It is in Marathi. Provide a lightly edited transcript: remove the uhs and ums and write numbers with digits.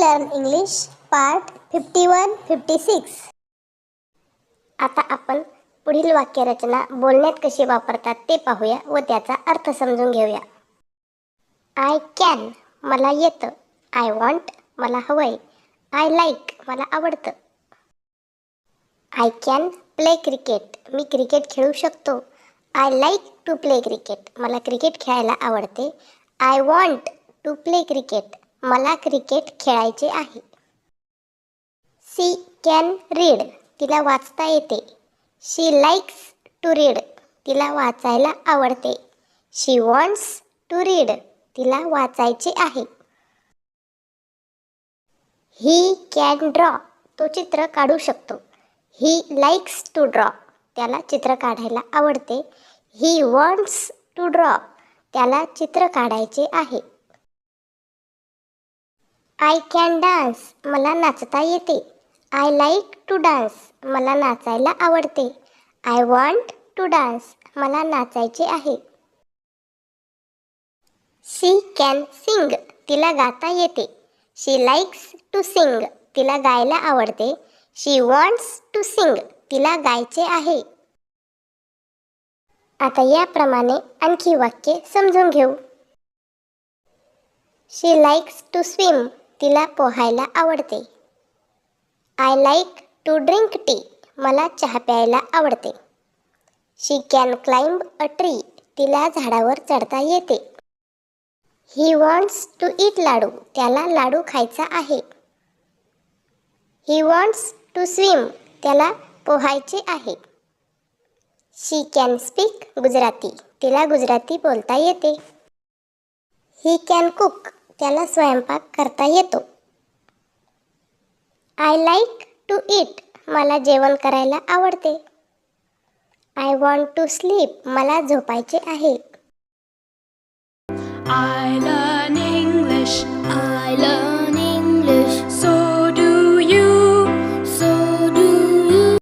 Learn English part 51-56. आता आपण पुढील वाक्यरचना बोलण्यात कशी वापरतात ते पाहूया व त्याचा अर्थ समजून घेऊया. आय कॅन मला येतं. आय वॉन्ट मला हवंय. आय लाईक मला आवडतं. आय कॅन प्ले क्रिकेट मी क्रिकेट खेळू शकतो. I like to play cricket मला क्रिकेट खेळायला आवडते. I want to play cricket मला क्रिकेट खेळायचे आहे. शी कॅन रीड तिला वाचता येते. शी लाईक्स टू रीड तिला वाचायला आवडते. शी वॉन्ट्स टू रीड तिला वाचायचे आहे. ही कॅन ड्रॉ तो चित्र काढू शकतो. ही लाईक्स टू ड्रॉ त्याला चित्र काढायला आवडते. ही वॉन्ट्स टू ड्रॉ त्याला चित्र काढायचे आहे. आय कॅन डान्स मला नाचता येते. आय लाईक टू डान्स मला नाचायला आवडते. आय वॉन्ट टू डान्स मला नाचायचे आहे. शी कॅन सिंग तिला गाता येते. शी लाईक्स टू सिंग तिला गायला आवडते. शी वॉन्ट्स टू सिंग तिला गायचे आहे. आता याप्रमाणे आणखी वाक्ये समजून घेऊ. शी लाईक्स टू स्विम तिला पोहायला आवडते. I like to drink tea मला चहा प्यायला आवडते. She can climb a tree तिला झाडावर चढता येते. ही वॉन्ट्स टू ईट लाडू त्याला लाडू खायचा आहे. ही वॉन्ट्स टू स्विम त्याला पोहायचे आहे. शी कॅन स्पीक गुजराती तिला गुजराती बोलता येते. ही कॅन कुक त्याला स्वयंपाक करता येतो. आय लाईक टू ईट मला जेवण करायला आवडते. आय वॉन्ट टू स्लीप मला झोपायचे आहे. I love